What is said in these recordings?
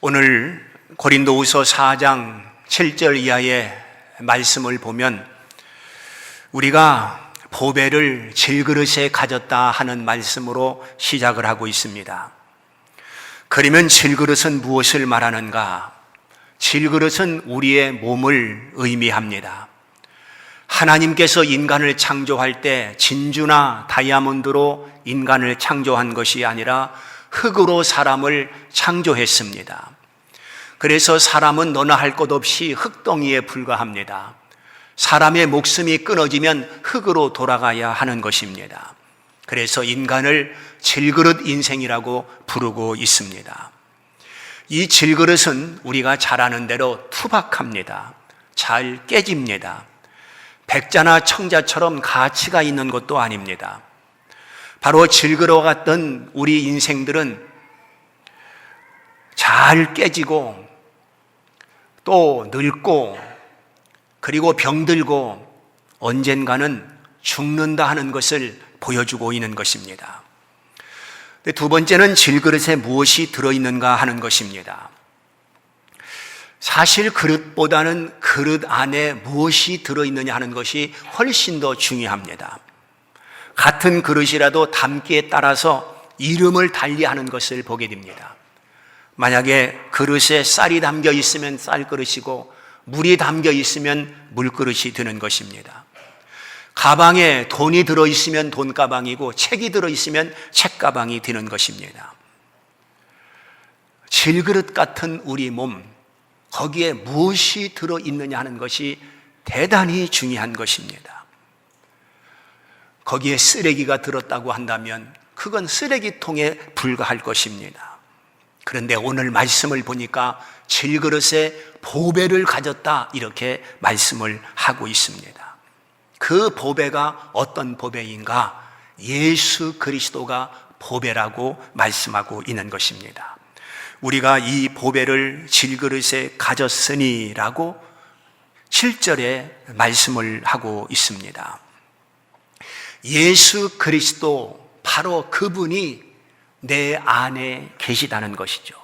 오늘 고린도후서 4장 7절 이하의 말씀을 보면 우리가 보배를 질그릇에 가졌다 하는 말씀으로 시작을 하고 있습니다. 그러면 질그릇은 무엇을 말하는가? 질그릇은 우리의 몸을 의미합니다. 하나님께서 인간을 창조할 때 진주나 다이아몬드로 인간을 창조한 것이 아니라 흙으로 사람을 창조했습니다. 그래서 사람은 너나 할 것 없이 흙덩이에 불과합니다. 사람의 목숨이 끊어지면 흙으로 돌아가야 하는 것입니다. 그래서 인간을 질그릇 인생이라고 부르고 있습니다. 이 질그릇은 우리가 잘 아는 대로 투박합니다. 잘 깨집니다. 백자나 청자처럼 가치가 있는 것도 아닙니다. 바로 질그릇 같던 우리 인생들은 잘 깨지고 또 늙고 그리고 병들고 언젠가는 죽는다 하는 것을 보여주고 있는 것입니다. 두 번째는 질그릇에 무엇이 들어있는가 하는 것입니다. 사실 그릇보다는 그릇 안에 무엇이 들어있느냐 하는 것이 훨씬 더 중요합니다. 같은 그릇이라도 담기에 따라서 이름을 달리하는 것을 보게 됩니다. 만약에 그릇에 쌀이 담겨 있으면 쌀그릇이고 물이 담겨 있으면 물그릇이 되는 것입니다. 가방에 돈이 들어있으면 돈가방이고 책이 들어있으면 책가방이 되는 것입니다. 질그릇 같은 우리 몸, 거기에 무엇이 들어있느냐 하는 것이 대단히 중요한 것입니다. 거기에 쓰레기가 들었다고 한다면 그건 쓰레기통에 불과할 것입니다. 그런데 오늘 말씀을 보니까 질그릇에 보배를 가졌다 이렇게 말씀을 하고 있습니다. 그 보배가 어떤 보배인가? 예수 그리스도가 보배라고 말씀하고 있는 것입니다. 우리가 이 보배를 질그릇에 가졌으니 라고 7절에 말씀을 하고 있습니다. 예수 그리스도, 바로 그분이 내 안에 계시다는 것이죠.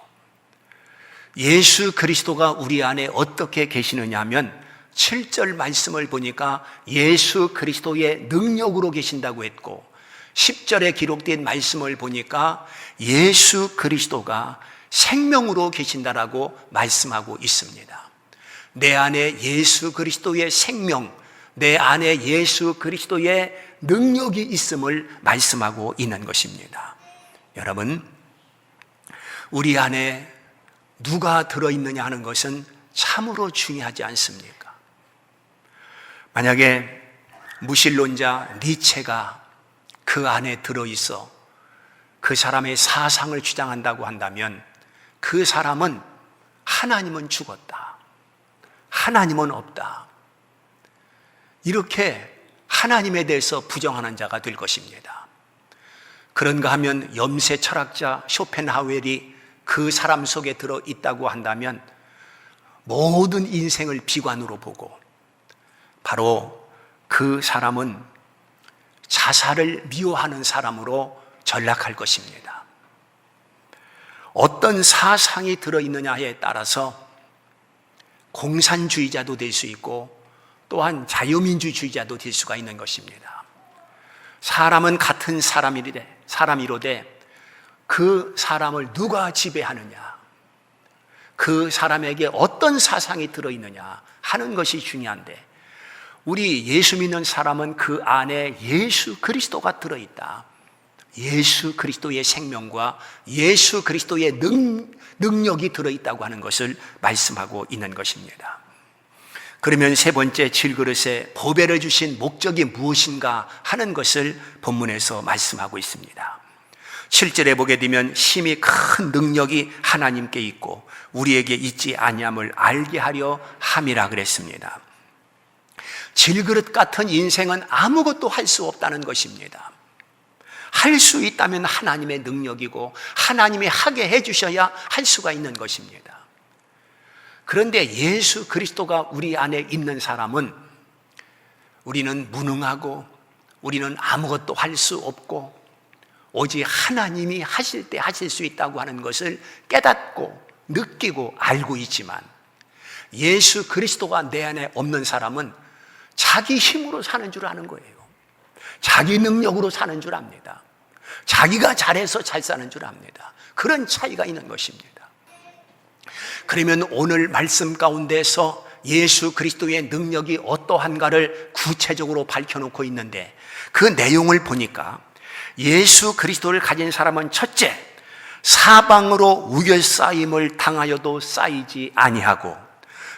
예수 그리스도가 우리 안에 어떻게 계시느냐 하면 7절 말씀을 보니까 예수 그리스도의 능력으로 계신다고 했고 10절에 기록된 말씀을 보니까 예수 그리스도가 생명으로 계신다라고 말씀하고 있습니다. 내 안에 예수 그리스도의 생명, 내 안에 예수 그리스도의 능력이 있음을 말씀하고 있는 것입니다. 여러분, 우리 안에 누가 들어있느냐 하는 것은 참으로 중요하지 않습니까? 만약에 무신론자 니체가 그 안에 들어있어 그 사람의 사상을 주장한다고 한다면 그 사람은 하나님은 죽었다, 하나님은 없다, 이렇게 하나님에 대해서 부정하는 자가 될 것입니다. 그런가 하면 염세 철학자 쇼펜하우엘이 그 사람 속에 들어있다고 한다면 모든 인생을 비관으로 보고 바로 그 사람은 자살을 미워하는 사람으로 전락할 것입니다. 어떤 사상이 들어있느냐에 따라서 공산주의자도 될 수 있고 또한 자유민주주의자도 될 수가 있는 것입니다. 사람은 같은 사람이로되 그 사람을 누가 지배하느냐, 그 사람에게 어떤 사상이 들어있느냐 하는 것이 중요한데 우리 예수 믿는 사람은 그 안에 예수 그리스도가 들어있다. 예수 그리스도의 생명과 예수 그리스도의 능력이 들어있다고 하는 것을 말씀하고 있는 것입니다. 그러면 세 번째 질그릇에 보배를 주신 목적이 무엇인가 하는 것을 본문에서 말씀하고 있습니다. 7절에 보게 되면 심히 큰 능력이 하나님께 있고 우리에게 있지 아니함을 알게 하려 함이라 그랬습니다. 질그릇 같은 인생은 아무것도 할 수 없다는 것입니다. 할 수 있다면 하나님의 능력이고 하나님이 하게 해주셔야 할 수가 있는 것입니다. 그런데 예수 그리스도가 우리 안에 있는 사람은 우리는 무능하고 우리는 아무것도 할 수 없고 오직 하나님이 하실 때 하실 수 있다고 하는 것을 깨닫고 느끼고 알고 있지만 예수 그리스도가 내 안에 없는 사람은 자기 힘으로 사는 줄 아는 거예요. 자기 능력으로 사는 줄 압니다. 자기가 잘해서 잘 사는 줄 압니다. 그런 차이가 있는 것입니다. 그러면 오늘 말씀 가운데서 예수 그리스도의 능력이 어떠한가를 구체적으로 밝혀놓고 있는데, 그 내용을 보니까 예수 그리스도를 가진 사람은 첫째, 사방으로 우겨싸임을 당하여도 쌓이지 아니하고,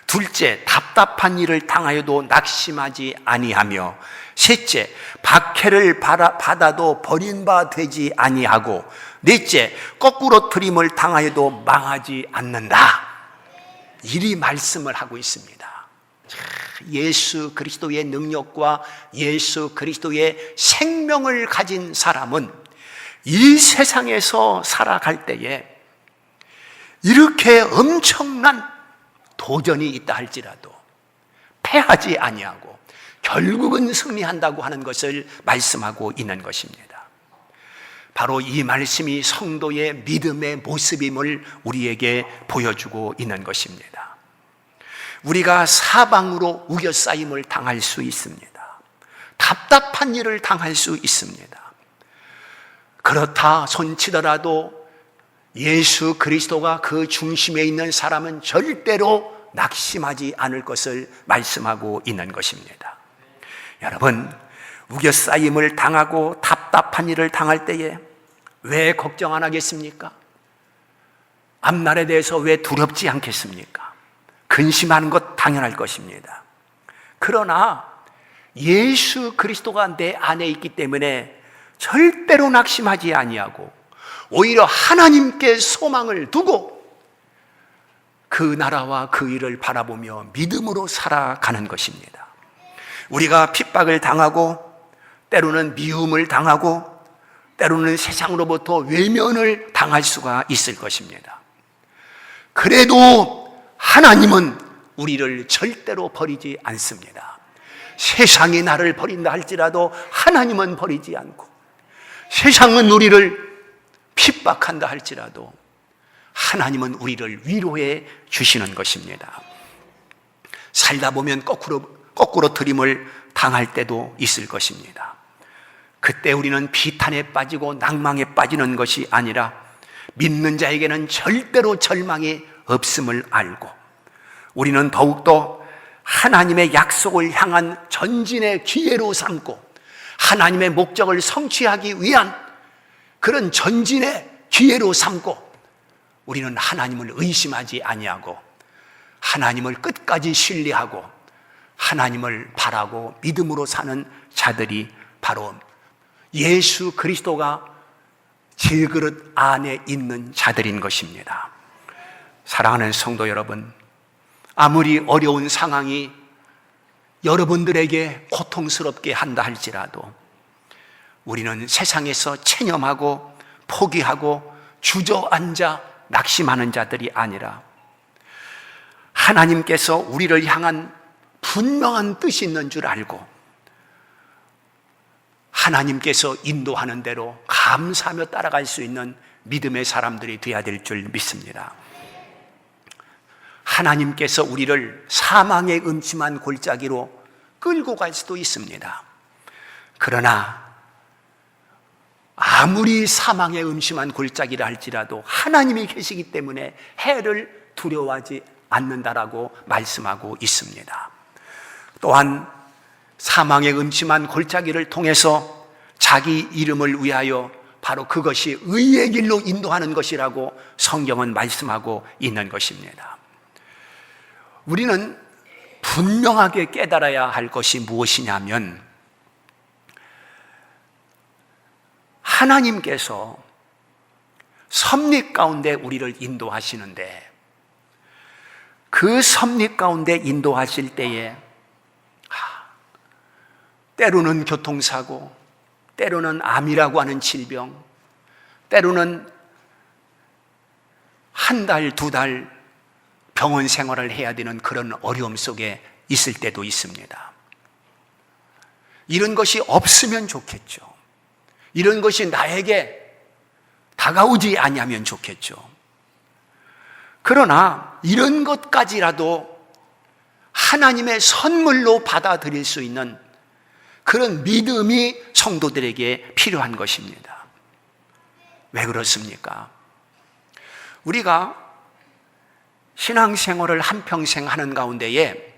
둘째, 답답한 일을 당하여도 낙심하지 아니하며, 셋째, 박해를 받아도 버림받지 아니하고, 넷째, 거꾸로 트림을 당하여도 망하지 않는다. 이리 말씀을 하고 있습니다. 예수 그리스도의 능력과 예수 그리스도의 생명을 가진 사람은 이 세상에서 살아갈 때에 이렇게 엄청난 도전이 있다 할지라도 패하지 아니하고 결국은 승리한다고 하는 것을 말씀하고 있는 것입니다. 바로 이 말씀이 성도의 믿음의 모습임을 우리에게 보여주고 있는 것입니다. 우리가 사방으로 우겨싸임을 당할 수 있습니다. 답답한 일을 당할 수 있습니다. 그렇다 손치더라도 예수 그리스도가 그 중심에 있는 사람은 절대로 낙심하지 않을 것을 말씀하고 있는 것입니다. 여러분, 우겨싸임을 당하고 답답한 일을 당할 때에 왜 걱정 안 하겠습니까? 앞날에 대해서 왜 두렵지 않겠습니까? 근심하는 것 당연할 것입니다. 그러나 예수 그리스도가 내 안에 있기 때문에 절대로 낙심하지 아니하고 오히려 하나님께 소망을 두고 그 나라와 그 일을 바라보며 믿음으로 살아가는 것입니다. 우리가 핍박을 당하고 때로는 미움을 당하고 때로는 세상으로부터 외면을 당할 수가 있을 것입니다. 그래도 하나님은 우리를 절대로 버리지 않습니다. 세상이 나를 버린다 할지라도 하나님은 버리지 않고, 세상은 우리를 핍박한다 할지라도 하나님은 우리를 위로해 주시는 것입니다. 살다 보면 거꾸로 트림을 당할 때도 있을 것입니다. 그때 우리는 비탄에 빠지고 낭망에 빠지는 것이 아니라 믿는 자에게는 절대로 절망이 없음을 알고 우리는 더욱더 하나님의 약속을 향한 전진의 기회로 삼고 하나님의 목적을 성취하기 위한 그런 전진의 기회로 삼고 우리는 하나님을 의심하지 아니하고 하나님을 끝까지 신뢰하고 하나님을 바라고 믿음으로 사는 자들이 바로 예수 그리스도가 질그릇 안에 있는 자들인 것입니다. 사랑하는 성도 여러분, 아무리 어려운 상황이 여러분들에게 고통스럽게 한다 할지라도 우리는 세상에서 체념하고 포기하고 주저앉아 낙심하는 자들이 아니라 하나님께서 우리를 향한 분명한 뜻이 있는 줄 알고 하나님께서 인도하는 대로 감사하며 따라갈 수 있는 믿음의 사람들이 되어야 될 줄 믿습니다. 하나님께서 우리를 사망의 음침한 골짜기로 끌고 갈 수도 있습니다. 그러나 아무리 사망의 음침한 골짜기라 할지라도 하나님이 계시기 때문에 해를 두려워하지 않는다라고 말씀하고 있습니다. 또한 사망의 음침한 골짜기를 통해서 자기 이름을 위하여 바로 그것이 의의 길로 인도하는 것이라고 성경은 말씀하고 있는 것입니다. 우리는 분명하게 깨달아야 할 것이 무엇이냐면 하나님께서 섭리 가운데 우리를 인도하시는데 그 섭리 가운데 인도하실 때에 때로는 교통사고, 때로는 암이라고 하는 질병, 때로는 한 달, 두 달 병원 생활을 해야 되는 그런 어려움 속에 있을 때도 있습니다. 이런 것이 없으면 좋겠죠. 이런 것이 나에게 다가오지 아니하면 좋겠죠. 그러나 이런 것까지라도 하나님의 선물로 받아들일 수 있는 그런 믿음이 성도들에게 필요한 것입니다. 왜 그렇습니까? 우리가 신앙생활을 한평생 하는 가운데에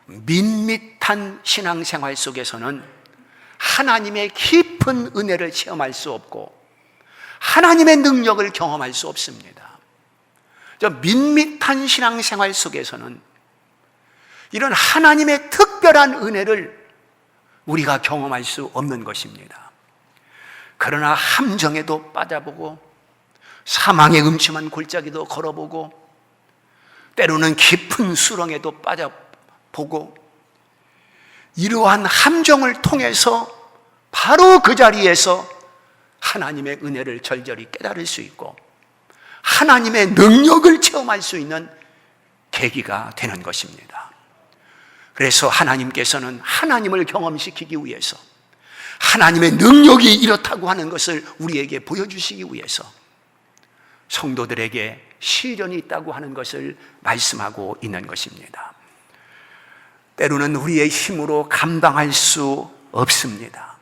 밋밋한 신앙생활 속에서는 하나님의 깊은 은혜를 체험할 수 없고 하나님의 능력을 경험할 수 없습니다. 저 밋밋한 신앙생활 속에서는 이런 하나님의 특별한 은혜를 우리가 경험할 수 없는 것입니다. 그러나 함정에도 빠져보고 사망의 음침한 골짜기도 걸어보고 때로는 깊은 수렁에도 빠져보고 이러한 함정을 통해서 바로 그 자리에서 하나님의 은혜를 절절히 깨달을 수 있고 하나님의 능력을 체험할 수 있는 계기가 되는 것입니다. 그래서 하나님께서는 하나님을 경험시키기 위해서 하나님의 능력이 이렇다고 하는 것을 우리에게 보여주시기 위해서 성도들에게 시련이 있다고 하는 것을 말씀하고 있는 것입니다. 때로는 우리의 힘으로 감당할 수 없습니다.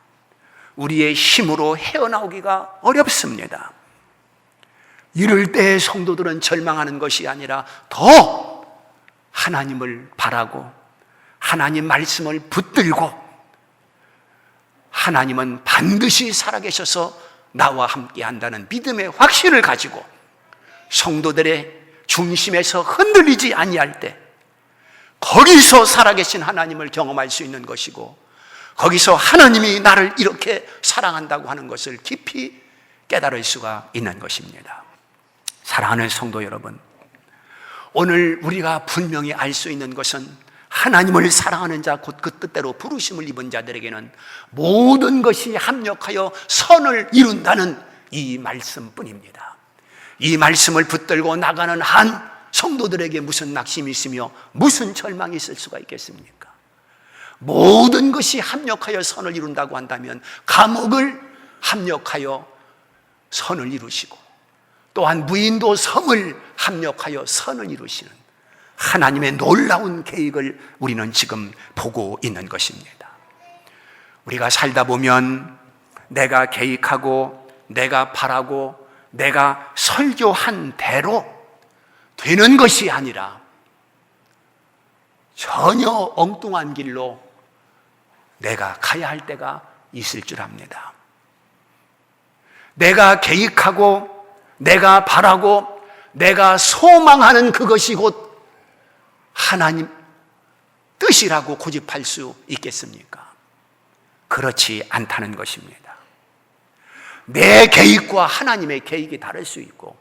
우리의 힘으로 헤어나오기가 어렵습니다. 이럴 때 성도들은 절망하는 것이 아니라 더 하나님을 바라고 하나님 말씀을 붙들고 하나님은 반드시 살아계셔서 나와 함께 한다는 믿음의 확신을 가지고 성도들의 중심에서 흔들리지 아니할 때 거기서 살아계신 하나님을 경험할 수 있는 것이고 거기서 하나님이 나를 이렇게 사랑한다고 하는 것을 깊이 깨달을 수가 있는 것입니다. 사랑하는 성도 여러분, 오늘 우리가 분명히 알 수 있는 것은 하나님을 사랑하는 자 곧 그 뜻대로 부르심을 입은 자들에게는 모든 것이 합력하여 선을 이룬다는 이 말씀뿐입니다. 이 말씀을 붙들고 나가는 한 성도들에게 무슨 낙심이 있으며 무슨 절망이 있을 수가 있겠습니까? 모든 것이 합력하여 선을 이룬다고 한다면 감옥을 합력하여 선을 이루시고 또한 무인도 섬을 합력하여 선을 이루시는 하나님의 놀라운 계획을 우리는 지금 보고 있는 것입니다. 우리가 살다 보면 내가 계획하고 내가 바라고 내가 설교한 대로 되는 것이 아니라 전혀 엉뚱한 길로 내가 가야 할 때가 있을 줄 압니다. 내가 계획하고 내가 바라고 내가 소망하는 그것이 곧 하나님 뜻이라고 고집할 수 있겠습니까? 그렇지 않다는 것입니다. 내 계획과 하나님의 계획이 다를 수 있고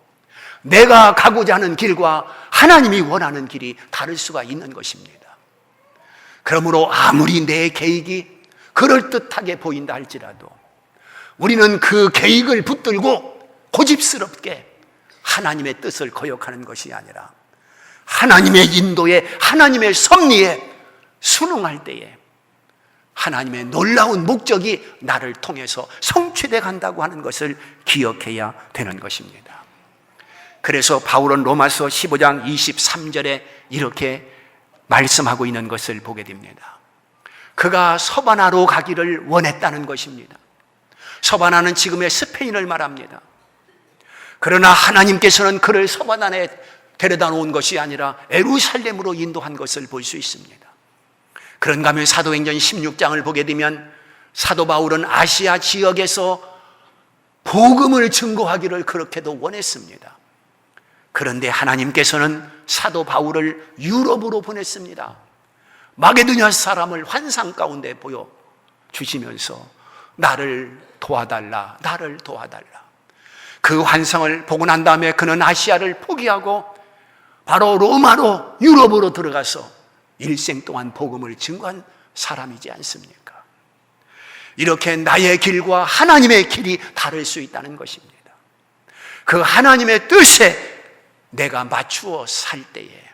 내가 가고자 하는 길과 하나님이 원하는 길이 다를 수가 있는 것입니다. 그러므로 아무리 내 계획이 그럴듯하게 보인다 할지라도 우리는 그 계획을 붙들고 고집스럽게 하나님의 뜻을 거역하는 것이 아니라 하나님의 인도에 하나님의 섭리에 순응할 때에 하나님의 놀라운 목적이 나를 통해서 성취돼 간다고 하는 것을 기억해야 되는 것입니다. 그래서 바울은 로마서 15장 23절에 이렇게 말씀하고 있는 것을 보게 됩니다. 그가 서바나로 가기를 원했다는 것입니다. 서바나는 지금의 스페인을 말합니다. 그러나 하나님께서는 그를 서바나에 데려다 놓은 것이 아니라 예루살렘으로 인도한 것을 볼 수 있습니다. 그런가 하면 사도행전 16장을 보게 되면 사도 바울은 아시아 지역에서 복음을 증거하기를 그렇게도 원했습니다. 그런데 하나님께서는 사도 바울을 유럽으로 보냈습니다. 마게도냐 사람을 환상 가운데 보여주시면서 나를 도와달라, 나를 도와달라. 그 환상을 보고 난 다음에 그는 아시아를 포기하고 바로 로마로 유럽으로 들어가서 일생 동안 복음을 증거한 사람이지 않습니까? 이렇게 나의 길과 하나님의 길이 다를 수 있다는 것입니다. 그 하나님의 뜻에 내가 맞추어 살 때에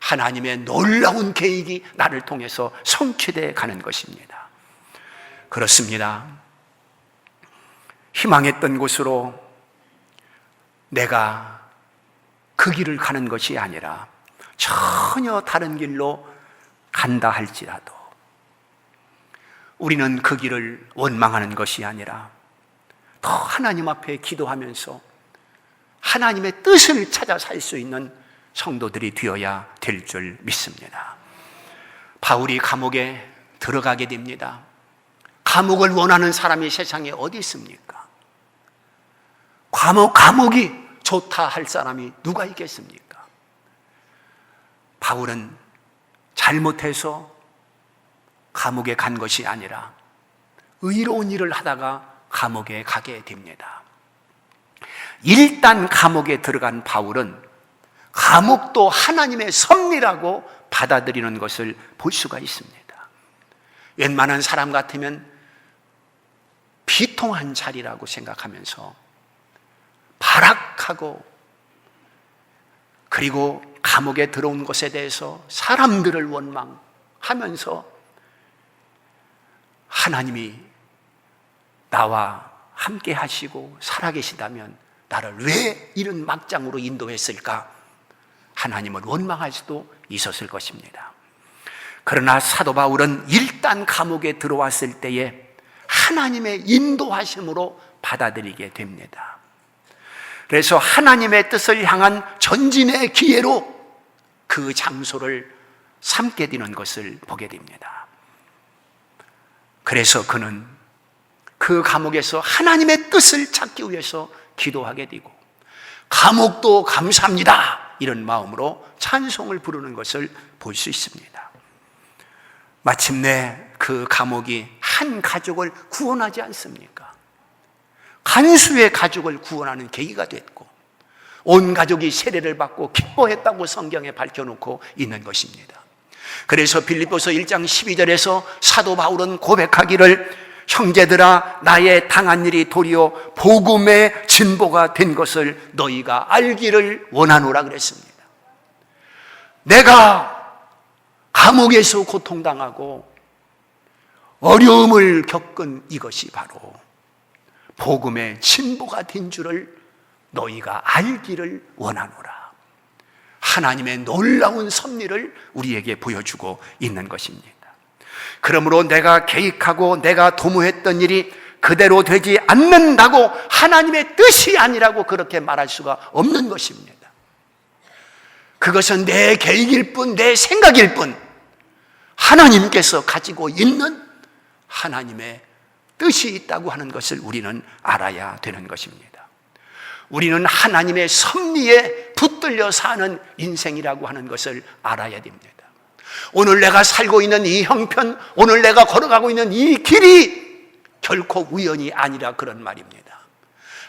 하나님의 놀라운 계획이 나를 통해서 성취되어 가는 것입니다. 그렇습니다. 희망했던 곳으로 내가 그 길을 가는 것이 아니라 전혀 다른 길로 간다 할지라도 우리는 그 길을 원망하는 것이 아니라 더 하나님 앞에 기도하면서 하나님의 뜻을 찾아 살 수 있는 성도들이 되어야 될 줄 믿습니다. 바울이 감옥에 들어가게 됩니다. 감옥을 원하는 사람이 세상에 어디 있습니까? 감옥이 좋다 할 사람이 누가 있겠습니까? 바울은 잘못해서 감옥에 간 것이 아니라 의로운 일을 하다가 감옥에 가게 됩니다. 일단 감옥에 들어간 바울은 감옥도 하나님의 섭리라고 받아들이는 것을 볼 수가 있습니다. 웬만한 사람 같으면 비통한 자리라고 생각하면서 발악하고, 그리고 감옥에 들어온 것에 대해서 사람들을 원망하면서 하나님이 나와 함께 하시고 살아계시다면 나를 왜 이런 막장으로 인도했을까? 하나님을 원망할 수도 있었을 것입니다. 그러나 사도 바울은 일단 감옥에 들어왔을 때에 하나님의 인도하심으로 받아들이게 됩니다. 그래서 하나님의 뜻을 향한 전진의 기회로 그 장소를 삼게 되는 것을 보게 됩니다. 그래서 그는 그 감옥에서 하나님의 뜻을 찾기 위해서 기도하게 되고, 감옥도 감사합니다 이런 마음으로 찬송을 부르는 것을 볼 수 있습니다. 마침내 그 감옥이 한 가족을 구원하지 않습니까? 간수의 가족을 구원하는 계기가 됐고, 온 가족이 세례를 받고 기뻐했다고 성경에 밝혀놓고 있는 것입니다. 그래서 빌립보서 1장 12절에서 사도 바울은 고백하기를, 형제들아 나의 당한 일이 도리어 복음의 진보가 된 것을 너희가 알기를 원하노라 그랬습니다. 내가 감옥에서 고통당하고 어려움을 겪은 이것이 바로 복음의 진보가 된 줄을 너희가 알기를 원하노라. 하나님의 놀라운 섭리를 우리에게 보여주고 있는 것입니다. 그러므로 내가 계획하고 내가 도모했던 일이 그대로 되지 않는다고 하나님의 뜻이 아니라고 그렇게 말할 수가 없는 것입니다. 그것은 내 계획일 뿐, 내 생각일 뿐, 하나님께서 가지고 있는 하나님의 뜻이 있다고 하는 것을 우리는 알아야 되는 것입니다. 우리는 하나님의 섭리에 붙들려 사는 인생이라고 하는 것을 알아야 됩니다. 오늘 내가 살고 있는 이 형편, 오늘 내가 걸어가고 있는 이 길이 결코 우연이 아니라 그런 말입니다.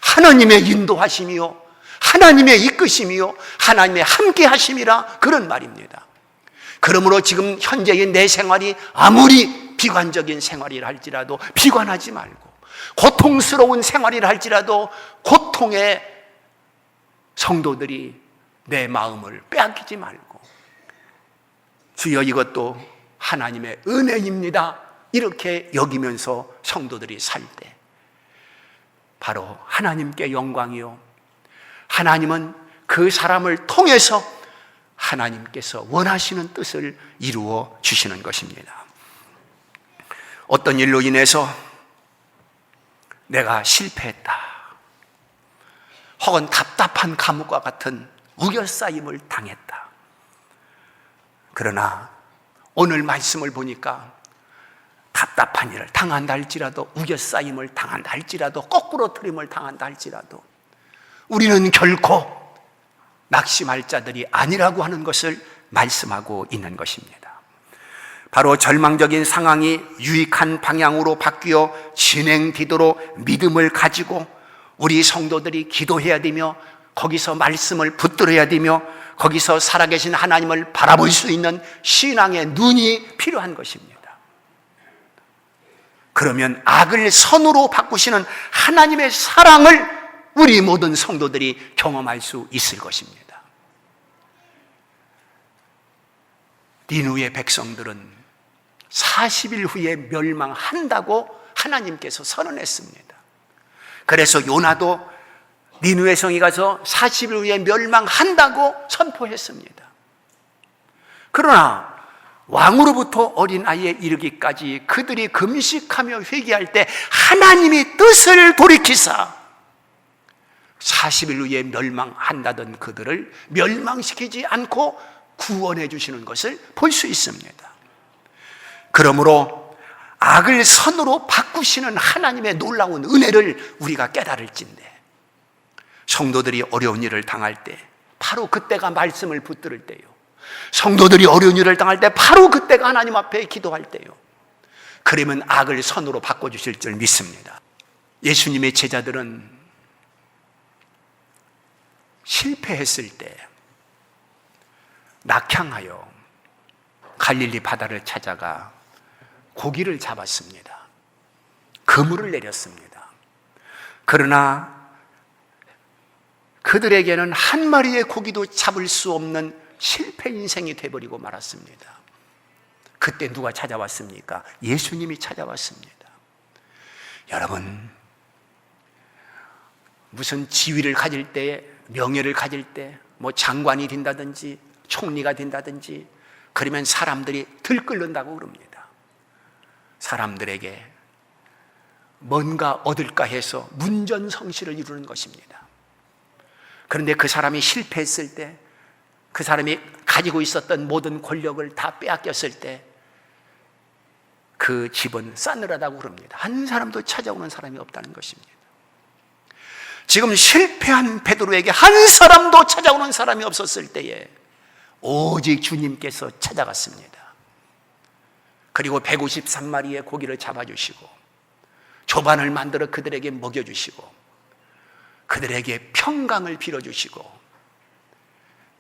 하나님의 인도하심이요, 하나님의 이끄심이요, 하나님의 함께 하심이라 그런 말입니다. 그러므로 지금 현재의 내 생활이 아무리 비관적인 생활이라 할지라도 비관하지 말고, 고통스러운 생활이라 할지라도 고통의 성도들이 내 마음을 빼앗기지 말고, 주여 이것도 하나님의 은혜입니다 이렇게 여기면서 성도들이 살 때 바로 하나님께 영광이요, 하나님은 그 사람을 통해서 하나님께서 원하시는 뜻을 이루어 주시는 것입니다. 어떤 일로 인해서 내가 실패했다, 혹은 답답한 감옥과 같은 우겨싸임을 당했다. 그러나 오늘 말씀을 보니까 답답한 일을 당한다 할지라도, 우겨싸임을 당한다 할지라도, 거꾸로 트림을 당한다 할지라도 우리는 결코 낙심할 자들이 아니라고 하는 것을 말씀하고 있는 것입니다. 바로 절망적인 상황이 유익한 방향으로 바뀌어 진행되도록 믿음을 가지고 우리 성도들이 기도해야 되며, 거기서 말씀을 붙들어야 되며, 거기서 살아계신 하나님을 바라볼 수 있는 신앙의 눈이 필요한 것입니다. 그러면 악을 선으로 바꾸시는 하나님의 사랑을 우리 모든 성도들이 경험할 수 있을 것입니다. 니느웨 백성들은 40일 후에 멸망한다고 하나님께서 선언했습니다. 그래서 요나도 니느웨 성에 가서 40일 후에 멸망한다고 선포했습니다. 그러나 왕으로부터 어린아이에 이르기까지 그들이 금식하며 회개할 때 하나님이 뜻을 돌이키사 40일 후에 멸망한다던 그들을 멸망시키지 않고 구원해 주시는 것을 볼 수 있습니다. 그러므로 악을 선으로 바꾸시는 하나님의 놀라운 은혜를 우리가 깨달을진대, 성도들이 어려운 일을 당할 때 바로 그때가 말씀을 붙들을 때요, 성도들이 어려운 일을 당할 때 바로 그때가 하나님 앞에 기도할 때요, 그러면 악을 선으로 바꿔주실 줄 믿습니다. 예수님의 제자들은 실패했을 때 낙향하여 갈릴리 바다를 찾아가 고기를 잡았습니다. 그물을 내렸습니다. 그러나 그들에게는 한 마리의 고기도 잡을 수 없는 실패 인생이 되어버리고 말았습니다. 그때 누가 찾아왔습니까? 예수님이 찾아왔습니다. 여러분, 무슨 지위를 가질 때, 명예를 가질 때, 뭐 장관이 된다든지 총리가 된다든지 그러면 사람들이 들끓는다고 그럽니다. 사람들에게 뭔가 얻을까 해서 문전성시를 이루는 것입니다. 그런데 그 사람이 실패했을 때, 그 사람이 가지고 있었던 모든 권력을 다 빼앗겼을 때 그 집은 싸늘하다고 그럽니다. 한 사람도 찾아오는 사람이 없다는 것입니다. 지금 실패한 베드로에게 한 사람도 찾아오는 사람이 없었을 때에 오직 주님께서 찾아갔습니다. 그리고 153마리의 고기를 잡아주시고 조반을 만들어 그들에게 먹여주시고 그들에게 평강을 빌어주시고,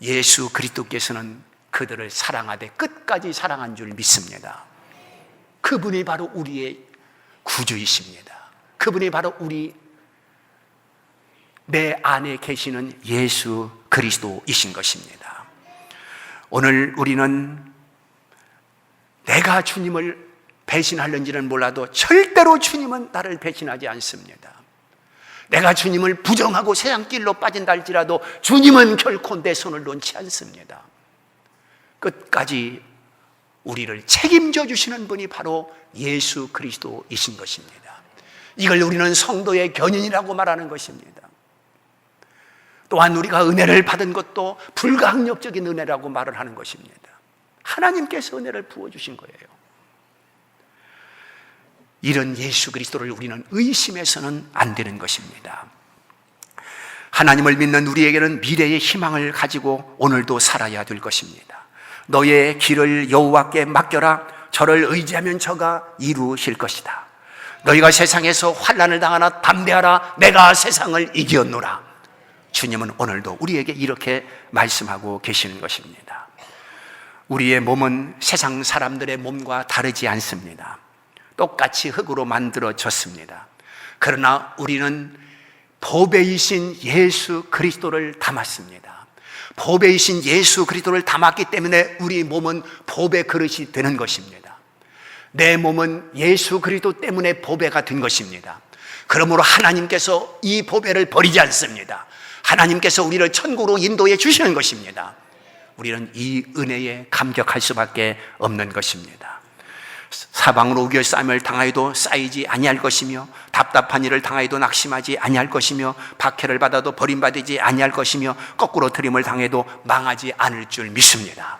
예수 그리스도께서는 그들을 사랑하되 끝까지 사랑한 줄 믿습니다. 그분이 바로 우리의 구주이십니다. 그분이 바로 내 안에 계시는 예수 그리스도이신 것입니다. 오늘 우리는 내가 주님을 배신하는지는 몰라도 절대로 주님은 나를 배신하지 않습니다. 내가 주님을 부정하고 세상 길로 빠진다 할지라도 주님은 결코 내 손을 놓지 않습니다. 끝까지 우리를 책임져 주시는 분이 바로 예수 그리스도이신 것입니다. 이걸 우리는 성도의 견인이라고 말하는 것입니다. 또한 우리가 은혜를 받은 것도 불가항력적인 은혜라고 말을 하는 것입니다. 하나님께서 은혜를 부어주신 거예요. 이런 예수 그리스도를 우리는 의심해서는 안 되는 것입니다. 하나님을 믿는 우리에게는 미래의 희망을 가지고 오늘도 살아야 될 것입니다. 너의 길을 여호와께 맡겨라. 저를 의지하면 저가 이루실 것이다. 너희가 세상에서 환난을 당하나 담대하라. 내가 세상을 이겼노라. 주님은 오늘도 우리에게 이렇게 말씀하고 계시는 것입니다. 우리의 몸은 세상 사람들의 몸과 다르지 않습니다. 똑같이 흙으로 만들어졌습니다. 그러나 우리는 보배이신 예수 그리스도를 담았습니다. 보배이신 예수 그리스도를 담았기 때문에 우리 몸은 보배 그릇이 되는 것입니다. 내 몸은 예수 그리스도 때문에 보배가 된 것입니다. 그러므로 하나님께서 이 보배를 버리지 않습니다. 하나님께서 우리를 천국으로 인도해 주시는 것입니다. 우리는 이 은혜에 감격할 수밖에 없는 것입니다. 사방으로 우겨싸임을 당하여도 쌓이지 아니할 것이며, 답답한 일을 당하여도 낙심하지 아니할 것이며, 박해를 받아도 버림받지 아니할 것이며, 거꾸로 트림을 당해도 망하지 않을 줄 믿습니다.